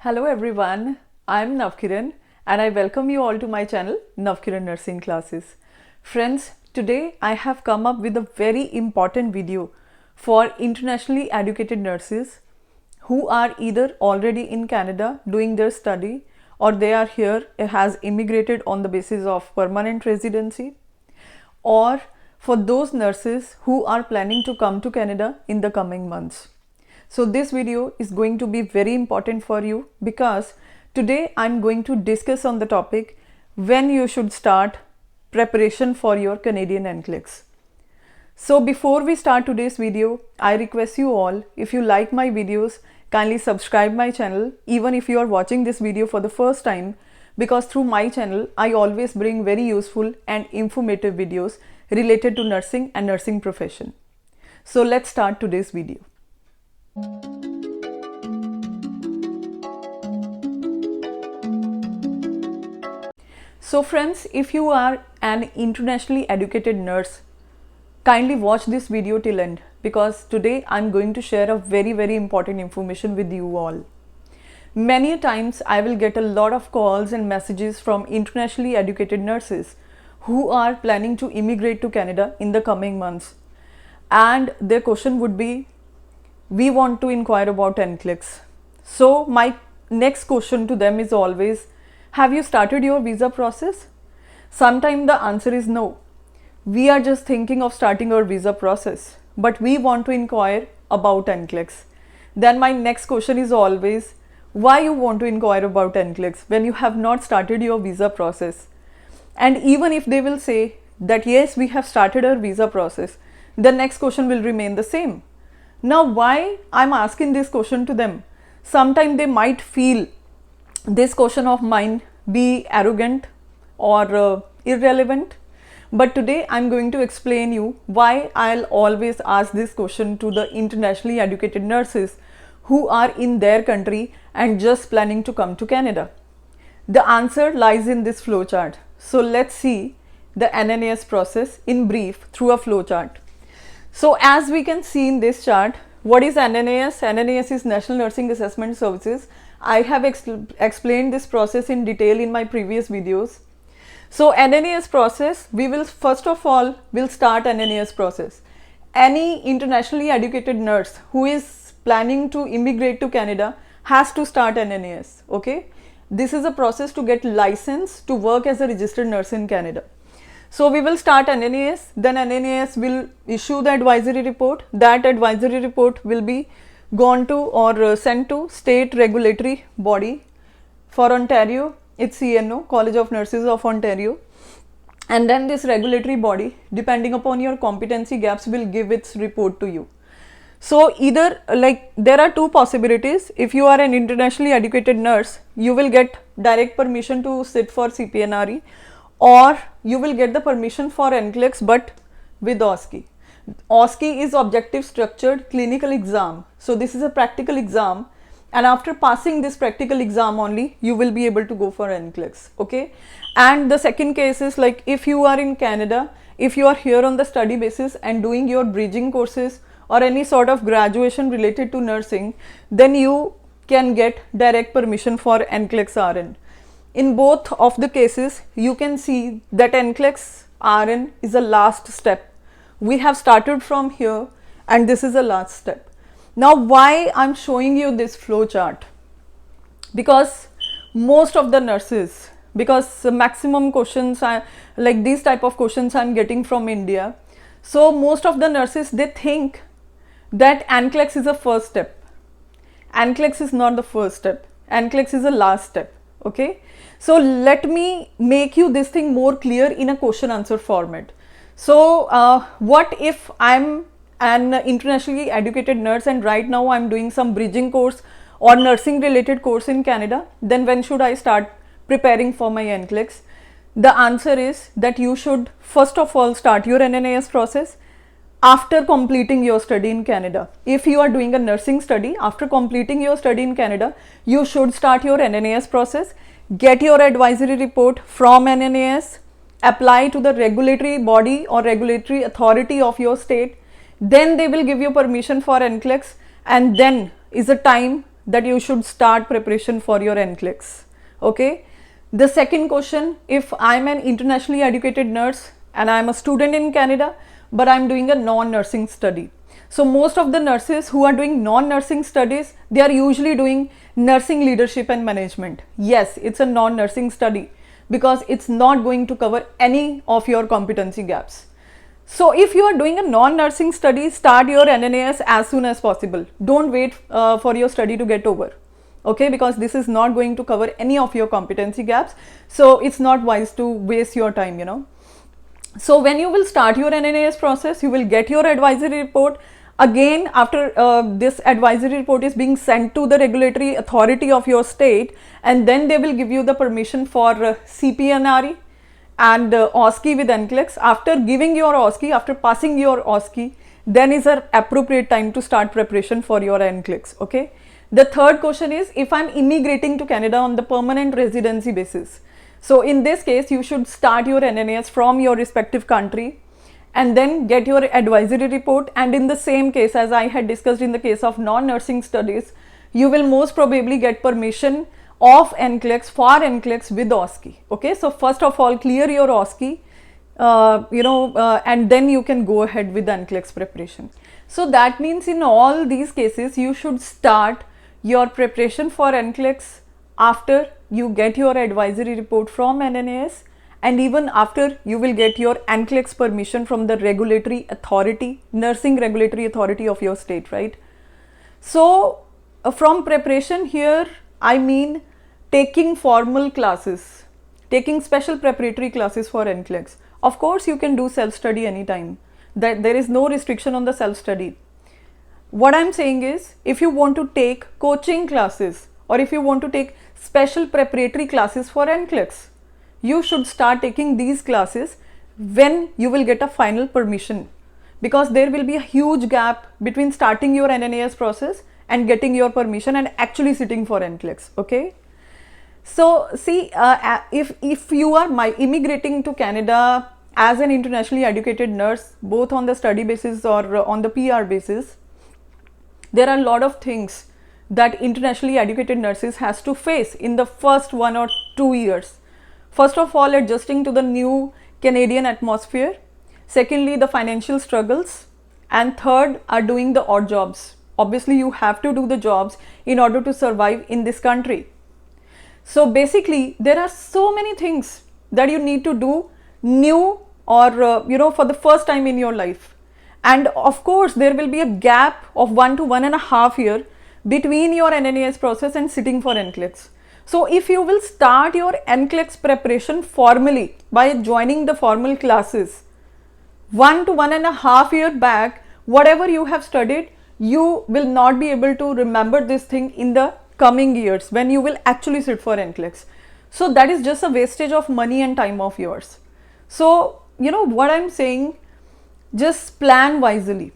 Hello everyone, I'm Navkiran and I welcome you all to my channel Navkiran Nursing Classes. Friends, today I have come up with a very important video for internationally educated nurses who are either already in Canada doing their study or they are here has immigrated on the basis of permanent residency, or for those nurses who are planning to come to Canada in the coming months. So this video is going to be very important for you because today I'm going to discuss on the topic when you should start preparation for your Canadian NCLEX. So before we start today's video, I request you all, if you like my videos, kindly subscribe my channel even if you are watching this video for the first time, because through my channel I always bring very useful and informative videos related to nursing and nursing profession. So let's start today's video. So friends, if you are an internationally educated nurse, kindly watch this video till end because today I'm going to share a very important information with you all. Many times I will get a lot of calls and messages from internationally educated nurses who are planning to immigrate to Canada in the coming months, and their question would be, we want to inquire about NCLEX. So my next question to them is always, have you started your visa process? Sometimes the answer is no. We are just thinking of starting our visa process, but we want to inquire about NCLEX. Then my next question is always, why you want to inquire about NCLEX when you have not started your visa process? And even if they will say that yes, we have started our visa process, the next question will remain the same. Now why I'm asking this question to them? Sometimes they might feel this question of mine be arrogant or irrelevant, but today I'm going to explain you why I'll always ask this question to the internationally educated nurses who are in their country and just planning to come to Canada. The answer lies in this flowchart. So let's see the NNAS process in brief through a flowchart. So as we can see in this chart, what is NNAS? NNAS is National Nursing Assessment Services. I have explained this process in detail in my previous videos. So NNAS process, we will first of all start NNAS process. Any internationally educated nurse who is planning to immigrate to Canada has to start NNAS. Okay, this is a process to get license to work as a registered nurse in Canada. So we will start NNAS, then NNAS will issue the advisory report. That advisory report will be gone to or sent to state regulatory body. For Ontario, it's CNO, College of Nurses of Ontario. And then this regulatory body, depending upon your competency gaps, will give its report to you. So either there are two possibilities. If you are an internationally educated nurse, you will get direct permission to sit for CPNRE, or you will get the permission for NCLEX but with OSCE. OSCE is objective structured clinical exam. So this is a practical exam, and after passing this practical exam only you will be able to go for NCLEX. Okay, and the second case is like if you are in Canada, if you are here on the study basis and doing your bridging courses or any sort of graduation related to nursing, then you can get direct permission for NCLEX RN. In both of the cases, you can see that NCLEX RN is a last step. We have started from here and this is a last step. Now why I'm showing you this flow chart? Because most of the nurses, because maximum questions are like these type of questions I'm getting from India. So most of the nurses, they think that NCLEX is a first step. NCLEX is not the first step. NCLEX is a last step. Okay, so let me make you this thing more clear in a question answer format. So what if I'm an internationally educated nurse and right now I'm doing some bridging course or nursing related course in Canada? Then when should I start preparing for my NCLEX? The answer is that you should first of all start your NNAS process after completing your study in Canada. If you are doing a nursing study, after completing your study in Canada, you should start your NNAS process, get your advisory report from NNAS, apply to the regulatory body or regulatory authority of your state, then they will give you permission for NCLEX, and then is a time that you should start preparation for your NCLEX. Okay. The second question, if I'm an internationally educated nurse and I'm a student in Canada, but I'm doing a non-nursing study. So most of the nurses who are doing non-nursing studies, they are usually doing nursing leadership and management. Yes, it's a non-nursing study because it's not going to cover any of your competency gaps. So if you are doing a non-nursing study, start your NNAS as soon as possible. Don't wait for your study to get over. Okay, because this is not going to cover any of your competency gaps. So it's not wise to waste your time, you know. So when you will start your NNAS process, you will get your advisory report. Again, after this advisory report is being sent to the regulatory authority of your state, and then they will give you the permission for CPNRE and OSCE with NCLEX. After giving your OSCE, after passing your OSCE, then is an appropriate time to start preparation for your NCLEX. Okay. The third question is, if I'm immigrating to Canada on the permanent residency basis. So in this case, you should start your NNAS from your respective country and then get your advisory report. And in the same case, as I had discussed in the case of non-nursing studies, you will most probably get permission of NCLEX for NCLEX with OSCE. Okay, so first of all, clear your OSCE, and then you can go ahead with NCLEX preparation. So that means in all these cases, you should start your preparation for NCLEX after you get your advisory report from NNAS, and even after you will get your NCLEX permission from the regulatory authority, nursing regulatory authority of your state, right? So from preparation here, I mean taking formal classes, taking special preparatory classes for NCLEX. Of course, you can do self-study anytime. There is no restriction on the self-study. What I'm saying is, if you want to take coaching classes or if you want to take special preparatory classes for NCLEX, you should start taking these classes when you will get a final permission, because there will be a huge gap between starting your NNAS process and getting your permission and actually sitting for NCLEX. Okay. So see, if you are immigrating to Canada as an internationally educated nurse, both on the study basis or on the PR basis, there are a lot of things that internationally educated nurses has to face in the first 1 or 2 years. First of all, adjusting to the new Canadian atmosphere. Secondly, the financial struggles. And third are doing the odd jobs. Obviously, you have to do the jobs in order to survive in this country. So basically, there are so many things that you need to do new or, for the first time in your life. And of course, there will be a gap of 1 to 1.5 years between your NNAS process and sitting for NCLEX. So if you will start your NCLEX preparation formally by joining the formal classes, 1 to 1.5 years back, whatever you have studied, you will not be able to remember this thing in the coming years when you will actually sit for NCLEX. So that is just a wastage of money and time of yours. So, what I'm saying, just plan wisely.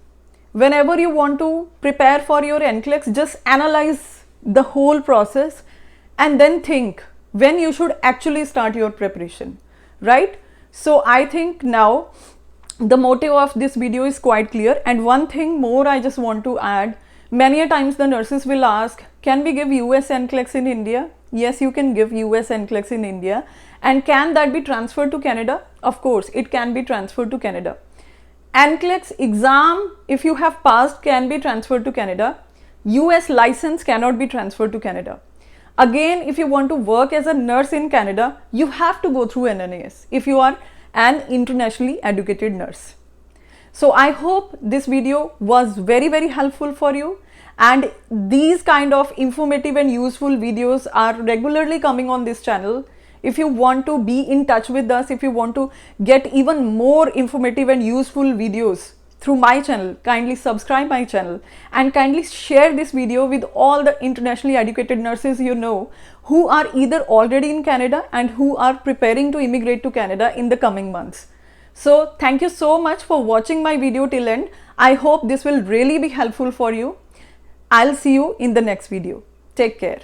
Whenever you want to prepare for your NCLEX, just analyze the whole process and then think when you should actually start your preparation, right? So I think now the motive of this video is quite clear. And one thing more I just want to add, many a times the nurses will ask, can we give US NCLEX in India? Yes, you can give US NCLEX in India. And can that be transferred to Canada? Of course, it can be transferred to Canada. NCLEX exam, if you have passed, can be transferred to Canada. US license cannot be transferred to Canada. Again, if you want to work as a nurse in Canada, you have to go through NNAS if you are an internationally educated nurse. So I hope this video was very, very helpful for you. And these kind of informative and useful videos are regularly coming on this channel. If you want to be in touch with us, if you want to get even more informative and useful videos through my channel, kindly subscribe my channel and kindly share this video with all the internationally educated nurses you know who are either already in Canada and who are preparing to immigrate to Canada in the coming months. So thank you so much for watching my video till end. I hope this will really be helpful for you. I'll see you in the next video. Take care.